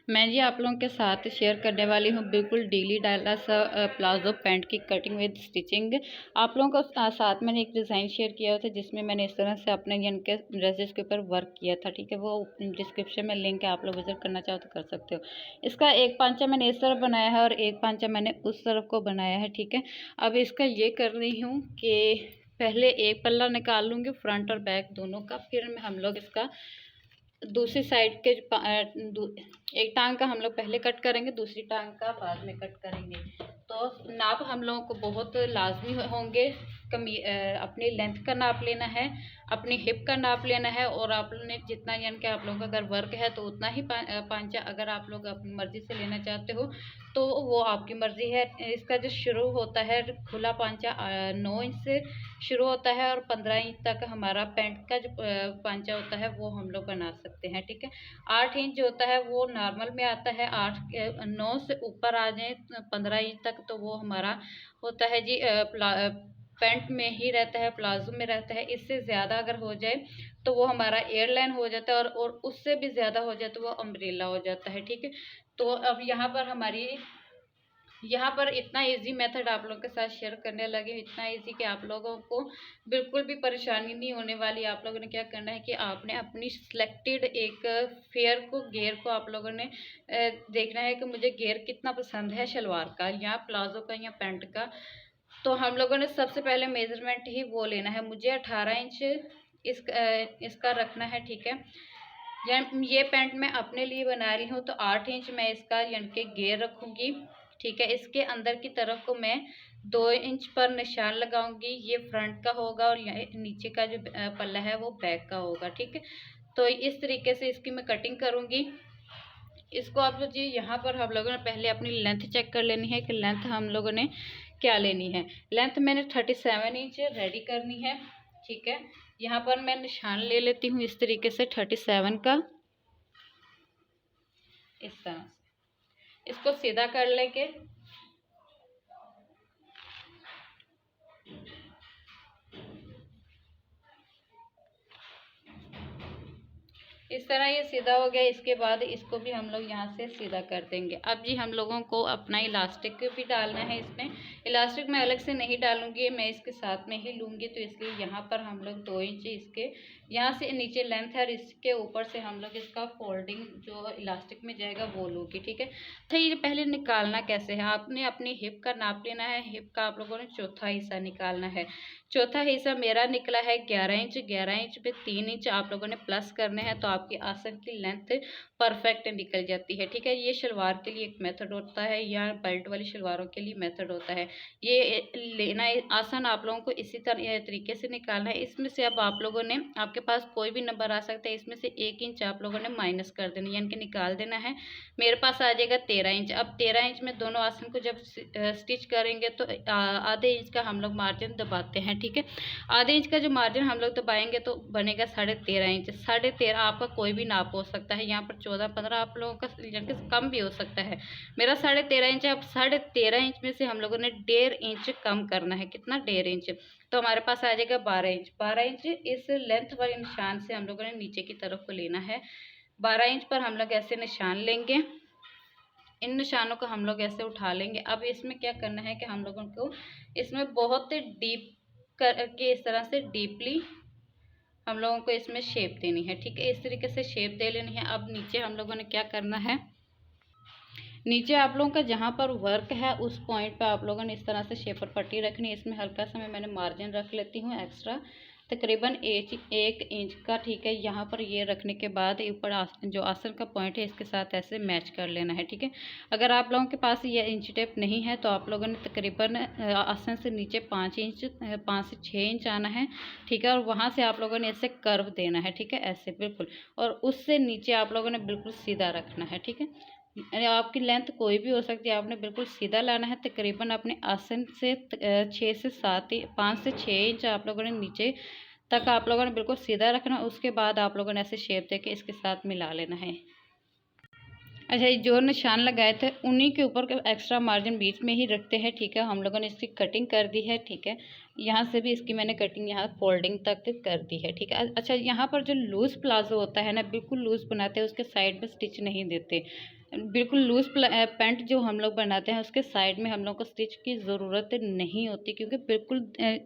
मैं जी आप लोगों के साथ शेयर करने वाली हूँ बिल्कुल डेली डाला सा प्लाजो पैंट की कटिंग विद स्टिचिंग। आप लोगों को साथ मैंने एक डिज़ाइन शेयर किया था जिसमें मैंने इस तरह से अपने यानी के ड्रेसेस के ऊपर वर्क किया था। ठीक है, वो डिस्क्रिप्शन में लिंक है, आप लोग विजिट करना चाहो तो कर सकते हो। इसका एक पांचा मैंने इस तरफ बनाया है और एक पांचा मैंने उस तरफ को बनाया है। ठीक है, अब इसका ये कर रही हूँ कि पहले एक पल्ला निकाल लूँगी फ्रंट और बैक दोनों का, फिर हम लोग इसका दूसरी साइड के एक टांग का हम लोग पहले कट करेंगे, दूसरी टांग का बाद में कट करेंगे। तो नाप हम लोगों को बहुत लाजमी होंगे। अपनी लेंथ का नाप लेना है, अपनी हिप का नाप लेना है, और आपने जितना यानी कि आप लोगों का अगर वर्क है तो उतना ही पांचा अगर आप लोग अपनी मर्ज़ी से लेना चाहते हो तो वो आपकी मर्ज़ी है। इसका जो शुरू होता है खुला पांचा 9 इंच से शुरू होता है और 15 इंच तक हमारा पैंट का जो पांचा होता है वो हम लोग बना सकते हैं। ठीक है, 8 इंच जो होता है वो नॉर्मल में आता है, 9 से ऊपर आ जाए 15 इंच तक तो वो हमारा होता है जी पैंट में ही रहता है, प्लाजो में रहता है। इससे ज़्यादा अगर हो जाए तो वो हमारा एयरलाइन हो जाता है, और उससे भी ज़्यादा हो जाए तो वो अम्ब्रेला हो जाता है। ठीक है, तो अब यहाँ पर इतना इजी मेथड आप लोगों के साथ शेयर करने लगे, इतना इजी कि आप लोगों को बिल्कुल भी परेशानी नहीं होने वाली। आप लोगों ने क्या करना है कि आपने अपनी सिलेक्टेड एक फेयर को घेर को आप लोगों ने देखना है कि मुझे घेर कितना पसंद है, शलवार का या प्लाजो का या पैंट का। तो हम लोगों ने सबसे पहले मेजरमेंट ही वो लेना है। मुझे 18 इंच इसका रखना है। ठीक है, ये पैंट मैं अपने लिए बना रही हूँ तो 8 इंच मैं इसका यानी कि घेर रखूँगी। ठीक है, इसके अंदर की तरफ को मैं 2 इंच पर निशान लगाऊंगी, ये फ्रंट का होगा और नीचे का जो पल्ला है वो बैक का होगा। ठीक है, तो इस तरीके से इसकी मैं कटिंग करूँगी। इसको आप जी यहाँ पर हम लोगों ने पहले अपनी लेंथ चेक कर लेनी है कि लेंथ हम लोगों ने क्या लेनी है। लेंथ मैंने 37 इंच रेडी करनी है। ठीक है, यहाँ पर मैं निशान ले लेती हूँ इस तरीके से 37 का, इस तरह से इसको सीधा कर लेंगे। इस तरह ये सीधा हो गया। इसके बाद इसको भी हम लोग यहाँ से सीधा कर देंगे। अब जी हम लोगों को अपना इलास्टिक भी डालना है। इसमें इलास्टिक मैं अलग से नहीं डालूंगी, मैं इसके साथ में ही लूँगी, तो इसलिए यहाँ पर हम लोग 2 इंच इसके यहाँ से नीचे लेंथ है और इसके ऊपर से हम लोग इसका फोल्डिंग जो इलास्टिक में जाएगा वो लूँगी। ठीक है, तो ये पहले निकालना कैसे है, आपने अपनी हिप का नाप लेना है। हिप का आप लोगों ने चौथा हिस्सा निकालना है। चौथा हिस्सा मेरा निकला है 11 इंच। 11 इंच पे 3 इंच आप लोगों ने प्लस करने हैं तो आपकी आसन की लेंथ परफेक्ट निकल जाती है। ठीक है, ये शलवार के लिए एक मेथड होता है या बेल्ट वाली शलवारों के लिए मेथड होता है। ये लेना आसान आप लोगों को इसी तरह तरीके से निकालना है। इसमें से अब आप लोगों ने, आपके पास कोई भी नंबर आ सकता है, इसमें से 1 इंच आप लोगों ने माइनस कर देना यानी कि निकाल देना है। मेरे पास आ जाएगा 13 इंच। अब 13 इंच में दोनों आसन को जब स्टिच करेंगे तो आधे इंच का हम लोग मार्जिन दबाते हैं। ठीक है, आधे इंच का जो मार्जिन हम लोग दबाएंगे तो बनेगा 13.5 इंच। 13.5 आपका कोई भी नाप हो सकता है, यहाँ पर 14-15 आप लोगों का कम भी हो सकता है। मेरा 13.5 इंच है। अब 13.5 इंच में से हम लोगों ने 1.5 इंच कम करना है। कितना? 1.5 इंच। तो हमारे पास आ जाएगा 12 इंच। 12 इंच इस लेंथ वाले निशान से हम लोगों ने नीचे की तरफ को लेना है। 12 इंच पर हम लोग ऐसे निशान लेंगे, इन निशानों को हम लोग ऐसे उठा लेंगे। अब इसमें क्या करना है कि हम लोगों को इसमें बहुत डीप करके इस तरह से डीपली हम लोगों को इसमें शेप देनी है। ठीक है, इस तरीके से शेप दे लेनी है। अब नीचे हम लोगों ने क्या करना है, नीचे आप लोगों का जहाँ पर वर्क है उस पॉइंट पे आप लोगों ने इस तरह से शेपर पट्टी रखनी है। इसमें हल्का सा मैंने मार्जिन रख लेती हूँ एक्स्ट्रा, तकरीबन 1 इंच का। ठीक है, यहाँ पर ये रखने के बाद ऊपर जो आसन का पॉइंट है इसके साथ ऐसे मैच कर लेना है। ठीक है, अगर आप लोगों के पास ये इंच टेप नहीं है तो आप लोगों ने तकरीबन आसन से नीचे 5 से 6 इंच आना है। ठीक है, और वहाँ से आप लोगों ने ऐसे कर्व देना है। ठीक है, ऐसे बिल्कुल, और उससे नीचे आप लोगों ने बिल्कुल सीधा रखना है। ठीक है, आपकी लेंथ कोई भी हो सकती है, आपने बिल्कुल सीधा लाना है। तकरीबन अपने आसन से 6 से 7 5 से 6 इंच आप लोगों ने नीचे तक आप लोगों ने बिल्कुल सीधा रखना। उसके बाद आप लोगों ने ऐसे शेप देके इसके साथ मिला लेना है। अच्छा, ये जो निशान लगाए थे उन्हीं के ऊपर एक्स्ट्रा मार्जिन बीच में ही रखते हैं। ठीक है, हम लोगों ने इसकी कटिंग कर दी है। ठीक है, यहाँ से भी इसकी मैंने कटिंग यहाँ फोल्डिंग तक कर दी है। ठीक है, अच्छा यहाँ पर जो लूज़ प्लाजो होता है ना, बिल्कुल लूज़ बनाते हैं, उसके साइड में स्टिच नहीं देते। बिल्कुल लूज़ पैंट जो हम लोग बनाते हैं उसके साइड में हम लोग को स्टिच की ज़रूरत नहीं होती, क्योंकि बिल्कुल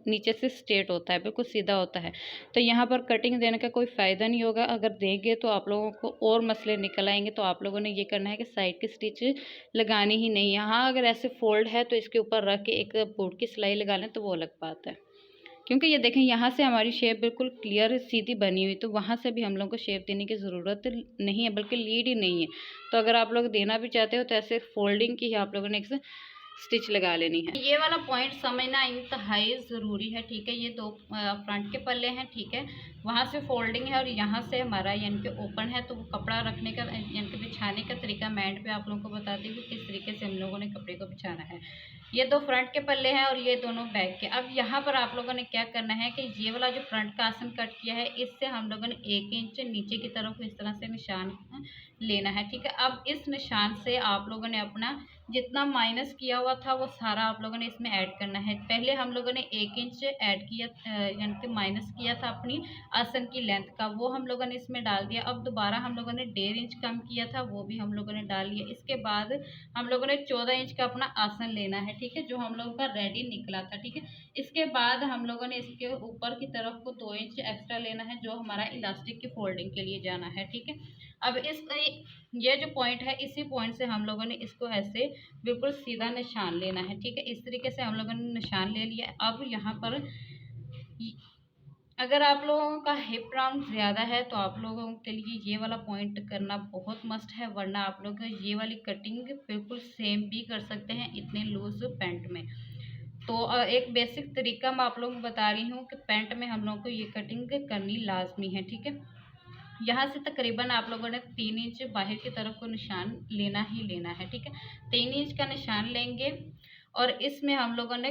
नीचे से स्ट्रेट होता है, बिल्कुल सीधा होता है। तो यहाँ पर कटिंग देने का कोई फ़ायदा नहीं होगा। अगर देंगे तो आप लोगों को और मसले निकल आएंगे। तो आप लोगों ने ये करना है कि साइड की स्टिच लगानी ही नहीं। यहाँ अगर ऐसे फोल्ड है तो इसके ऊपर रख के एक बूट की सिलाई लगा लें तो वो अलग बात है। क्योंकि ये देखें यहाँ से हमारी शेप बिल्कुल क्लियर सीधी बनी हुई, तो वहाँ से भी हम लोग को शेप देने की ज़रूरत नहीं है, बल्कि लीड ही नहीं है। तो अगर आप लोग देना भी चाहते हो तो ऐसे फोल्डिंग की ही आप लोगों ने एक स्टिच लगा लेनी है। ये वाला पॉइंट समझना इंतहाई ज़रूरी है, ठीक है। ये दो फ्रंट के पल्ले हैं, ठीक है। वहाँ से फोल्डिंग है और यहाँ से हमारा यानी कि ओपन है। तो वो कपड़ा रखने का यानी कि बिछाने का तरीका मैं एंड पे आप लोगों को बताती हूँ किस तरीके से हम लोगों ने कपड़े को बिछाना है। ये दो फ्रंट के पल्ले हैं और ये दोनों बैक के। अब यहाँ पर आप लोगों ने क्या करना है कि ये वाला जो फ्रंट का आसन कट किया है, इससे हम लोगों ने 1 इंच नीचे की तरफ इस तरह से निशान लेना है, ठीक है। अब इस निशान से आप लोगों ने अपना जितना माइनस किया हुआ था वो सारा आप लोगों ने इसमें ऐड करना है। पहले हम लोगों ने 1 इंच ऐड किया, यानी कि माइनस किया था अपनी आसन की लेंथ का, वो हम लोगों ने इसमें डाल दिया। अब दोबारा हम लोगों ने 1.5 इंच कम किया था, वो भी हम लोगों ने डाल लिया। इसके बाद हम लोगों ने 14 इंच का अपना आसन लेना है, ठीक है, जो हम लोगों का रेडी निकला था, ठीक है। इसके बाद हम लोगों ने इसके ऊपर की तरफ को 2 इंच एक्स्ट्रा लेना है, जो हमारा इलास्टिक की फोल्डिंग के लिए जाना है, ठीक है। अब ये जो पॉइंट है, इसी पॉइंट से हम लोगों ने इसको ऐसे बिल्कुल सीधा निशान लेना है, ठीक है। इस तरीके से हम लोगों ने निशान ले लिया। अब यहाँ पर अगर आप लोगों का हिप राउंड ज़्यादा है तो आप लोगों के लिए ये वाला पॉइंट करना बहुत मस्ट है, वरना आप लोग ये वाली कटिंग बिल्कुल सेम भी कर सकते हैं इतने लूज पैंट में। तो एक बेसिक तरीका मैं आप लोगों को बता रही हूँ कि पैंट में हम लोगों को ये कटिंग करनी लाजमी है, ठीक है। यहाँ से तकरीबन आप लोगों ने 3 इंच बाहर की तरफ को निशान लेना ही लेना है, ठीक है। 3 इंच का निशान लेंगे और इसमें हम लोगों ने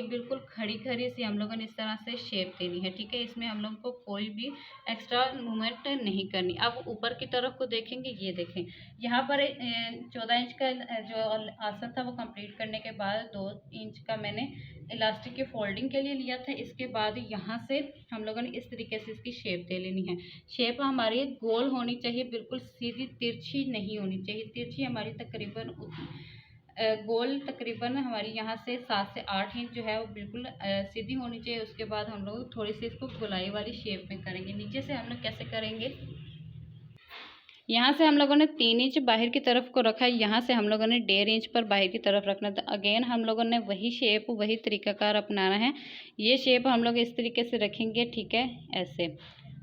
बिल्कुल खड़ी खड़ी सी हम लोगों ने इस तरह से शेप देनी है, ठीक है। इसमें हम लोगों को कोई भी एक्स्ट्रा मूवमेंट नहीं करनी। अब ऊपर की तरफ को देखेंगे, ये देखें यहाँ पर 14 इंच का जो आसन था वो कंप्लीट करने के बाद 2 इंच का मैंने इलास्टिक की फोल्डिंग के लिए लिया था। इसके बाद यहाँ से हम लोगों ने इस तरीके से इसकी शेप दे लेनी है। शेप हमारी गोल होनी चाहिए, बिल्कुल सीधी तिरछी नहीं होनी चाहिए। तिरछी हमारी तकरीबन गोल तकरीबन हमारी यहाँ से 7 से 8 इंच जो है वो बिल्कुल सीधी होनी चाहिए। उसके बाद हम लोग थोड़ी सी इसको गोलाई वाली शेप में करेंगे। नीचे से हम लोग कैसे करेंगे, यहाँ से हम लोगों ने 3 इंच बाहर की तरफ को रखा है, यहाँ से हम लोगों ने 1.5 इंच पर बाहर की तरफ रखना था। अगेन हम लोगों ने वही शेप वही तरीकाकार अपनाना है। ये शेप हम लोग इस तरीके से रखेंगे, ठीक है, ऐसे।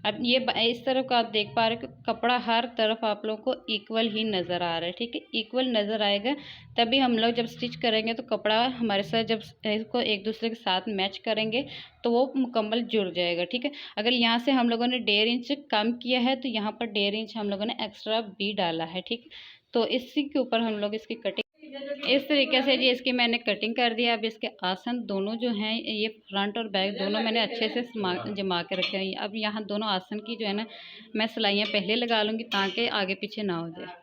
अब ये इस तरफ का आप देख पा रहे हो कि कपड़ा हर तरफ आप लोगों को इक्वल ही नज़र आ रहा है, ठीक है। इक्वल नज़र आएगा तभी हम लोग जब स्टिच करेंगे तो कपड़ा हमारे साथ जब इसको एक दूसरे के साथ मैच करेंगे तो वो मुकम्मल जुड़ जाएगा, ठीक है। अगर यहाँ से हम लोगों ने 1.5 इंच कम किया है तो यहाँ पर 1.5 इंच हम लोगों ने एक्स्ट्रा भी डाला है, ठीक। तो इसी के ऊपर हम लोग इसकी कटिंग इस तरीके से जी इसकी मैंने कटिंग कर दिया। अब इसके आसन दोनों जो हैं, ये फ्रंट और बैक दोनों मैंने अच्छे से जमा के रखे हैं। अब यहाँ दोनों आसन की जो है ना मैं सिलाइयाँ पहले लगा लूँगी ताकि आगे पीछे ना हो जाए।